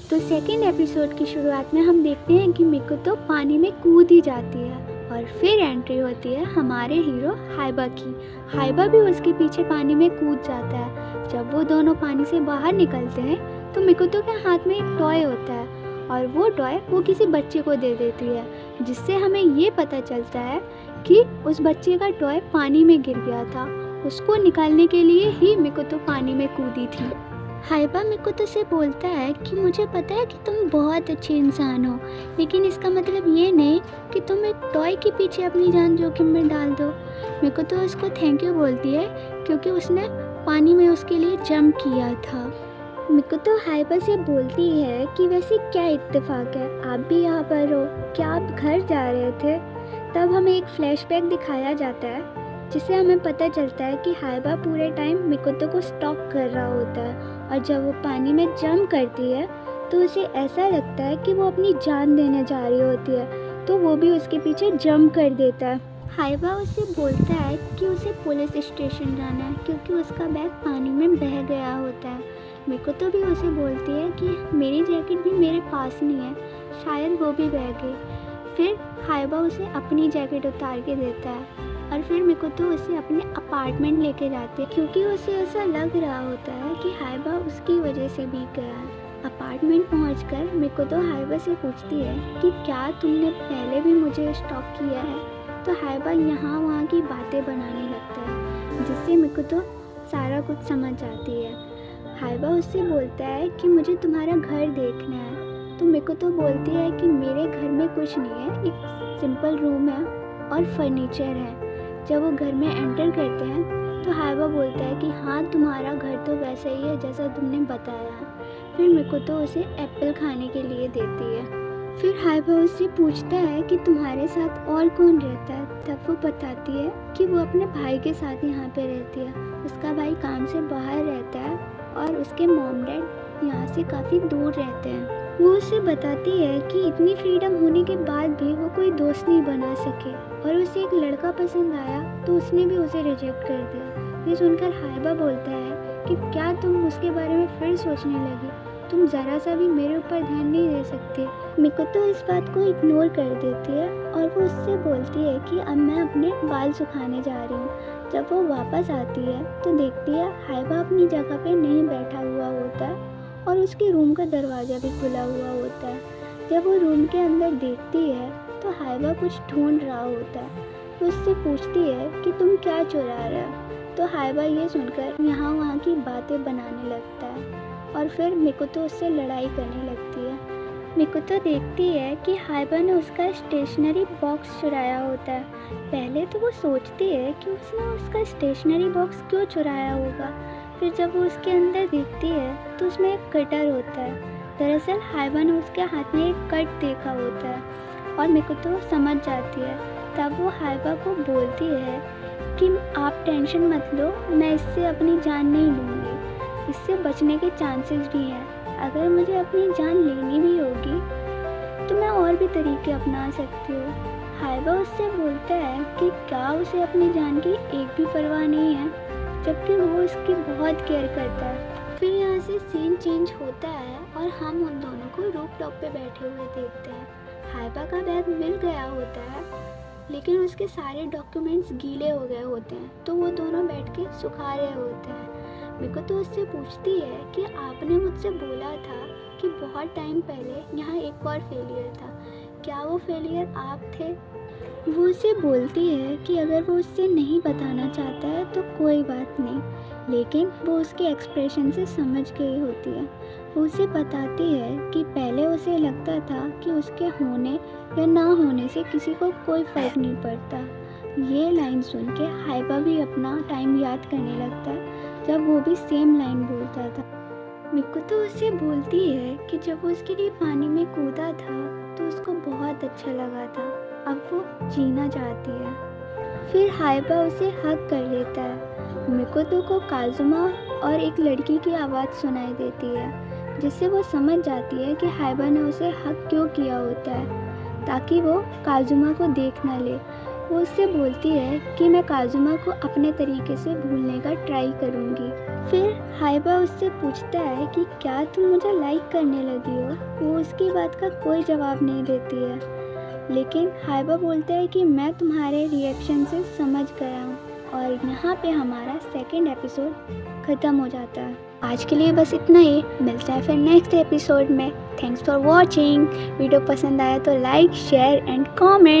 तो second episode की शुरुआत में हम देखते हैं कि मिकोतो पानी में कूद ही जाती है और फिर एंट्री होती है हमारे हीरो हाइबा की। हाइबा भी उसके पीछे पानी में कूद जाता है। जब वो दोनों पानी से बाहर निकलते हैं तो मिकोतो के हाथ में एक टॉय होता है और वो टॉय वो किसी बच्चे को दे देती है, जिससे हमें ये पता चलता है कि उस बच्चे का टॉय पानी में गिर गया था। उसको निकालने के लिए ही मिकोतो पानी में कूदी थी। हाइबा मिकोतो से बोलता है कि मुझे पता है कि तुम बहुत अच्छे इंसान हो, लेकिन इसका मतलब ये नहीं कि तुम एक टॉय के पीछे अपनी जान जोखिम में डाल दो। मिकोतो उसको थैंक यू बोलती है क्योंकि उसने पानी में उसके लिए जंप किया था। मिकोतो हाइबा से बोलती है कि वैसे क्या इत्तेफाक है, आप भी यहाँ पर हो, क्या आप घर जा रहे थे? तब हमें एक फ्लैशबैक दिखाया जाता है जिससे हमें पता चलता है कि हाइबा पूरे टाइम मिकोतो को स्टॉक कर रहा होता है और जब वो पानी में जंप करती है तो उसे ऐसा लगता है कि वो अपनी जान देने जा रही होती है, तो वो भी उसके पीछे जंप कर देता है। हाइबा उससे बोलता है कि उसे पुलिस स्टेशन जाना है क्योंकि उसका बैग पानी में बह गया होता है। मिकोतो भी उसे बोलती है कि मेरी जैकेट भी मेरे पास नहीं है, शायद वो भी बह गई। फिर हाइबा उसे अपनी जैकेट उतार के देता है और फिर मिकोतो उसे अपने अपार्टमेंट लेके जाते हैं क्योंकि उसे ऐसा लग रहा होता है कि हाइबा उसकी वजह से भीग गया है। अपार्टमेंट पहुंचकर मिकोतो हाइबा से पूछती है कि क्या तुमने पहले भी मुझे स्टॉक किया है? तो हाइबा यहाँ वहाँ की बातें बनाने लगता है जिससे मिकोतो सारा कुछ समझ जाती है। हाइबा उससे बोलता है कि मुझे तुम्हारा घर देखना है। तो मिकोतो बोलती है कि मेरे घर में कुछ नहीं है, एक सिंपल रूम है और फर्नीचर है। जब वो घर में एंटर करते हैं तो हाइबा बोलता है कि हाँ, तुम्हारा घर तो वैसा ही है जैसा तुमने बताया है। फिर मिकोतो उसे एप्पल खाने के लिए देती है। फिर हाइबा उससे पूछता है कि तुम्हारे साथ और कौन रहता है? तब वो बताती है कि वो अपने भाई के साथ यहाँ पे रहती है। उसका भाई काम से बाहर रहता है और उसके मॉम डैड यहाँ से काफ़ी दूर रहते हैं। वो उसे बताती है कि इतनी फ्रीडम होने के बाद भी वो कोई दोस्त नहीं बना सके और उसे एक लड़का पसंद आया तो उसने भी उसे रिजेक्ट कर दिया। ये सुनकर हाइबा बोलता है कि क्या तुम उसके बारे में फिर सोचने लगी? तुम ज़रा सा भी मेरे ऊपर ध्यान नहीं दे सकते। मिकोतो इस बात को इग्नोर कर देती है और वो उससे बोलती है कि अब मैं अपने बाल सुखाने जा रही हूँ। जब वो वापस आती है तो देखती है हाइबा अपनी जगह पे नहीं बैठा हुआ होता है और उसके रूम का दरवाज़ा भी खुला हुआ होता है। जब वो रूम के अंदर देखती है तो हाइबा कुछ ढूंढ रहा होता है। वो उससे पूछती है कि तुम क्या चुरा रहे हो? तो हाइबा ये सुनकर यहाँ वहाँ की बातें बनाने लगता है और फिर मिकोतो उससे लड़ाई करने लगती है। मिकोतो देखती है कि हाइबा ने उसका स्टेशनरी बॉक्स चुराया होता है। पहले तो वो सोचती है कि उसने उसका स्टेशनरी बॉक्स क्यों चुराया होगा। फिर जब वो उसके अंदर देखती है तो उसमें एक कटर होता है। दरअसल हाइबा ने उसके हाथ में एक कट देखा होता है और मिकोतो समझ जाती है। तब वो हाइबा को बोलती है कि आप टेंशन मत लो, मैं इससे अपनी जान नहीं लूँगी, इससे बचने के चांसेस भी हैं। अगर मुझे अपनी जान लेनी भी होगी तो मैं और भी तरीके अपना सकती हूँ। हाइबा उससे बोलता है कि क्या उसे अपनी जान की एक भी परवाह नहीं है, जबकि वो उसकी बहुत केयर करता है। फिर यहाँ से सीन चेंज होता है और हम उन दोनों को रूफ टॉप पे बैठे हुए देखते हैं। हाइबा का बैग मिल गया होता है लेकिन उसके सारे डॉक्यूमेंट्स गीले हो गए होते हैं, तो वो दोनों बैठ के सुखा रहे होते हैं। मिकोतो उससे पूछती है कि आपने मुझसे बोला था कि बहुत टाइम पहले यहाँ एक और फेलियर था, क्या वो फेलियर आप थे? वो उसे बोलती है कि अगर वो उससे नहीं बताना चाहता है तो कोई बात नहीं, लेकिन वो उसके एक्सप्रेशन से समझ गई होती है। वो उसे बताती है कि पहले उसे लगता था कि उसके होने या ना होने से किसी को कोई फ़र्क नहीं पड़ता। ये लाइन सुन के हाइबा भी अपना टाइम याद करने लगता है जब वो भी सेम लाइन बोलता था। मिकोतो उससे बोलती है कि जब वो उसके लिए पानी में कूदा था तो उसको बहुत अच्छा लगा था, अब वो जीना चाहती है। फिर हाइबा उसे हग कर लेता है। मिकोतो को काजुमा और एक लड़की की आवाज़ सुनाई देती है जिससे वो समझ जाती है कि हाइबा ने उसे हग क्यों किया होता है, ताकि वो काजुमा को देख ना ले। वो उससे बोलती है कि मैं काजुमा को अपने तरीके से भूलने का ट्राई करूँगी। फिर हाइबा उससे पूछता है कि क्या तुम मुझे लाइक करने लगी हो। वो उसकी बात का कोई जवाब नहीं देती है, लेकिन हाइबा बोलता है कि मैं तुम्हारे रिएक्शन से समझ गया हूँ। और यहाँ पे हमारा सेकंड एपिसोड ख़त्म हो जाता है। आज के लिए बस इतना ही, मिलते हैं फिर नेक्स्ट एपिसोड में। Thanks for watching. वीडियो पसंद आया तो लाइक, शेयर एंड कमेंट।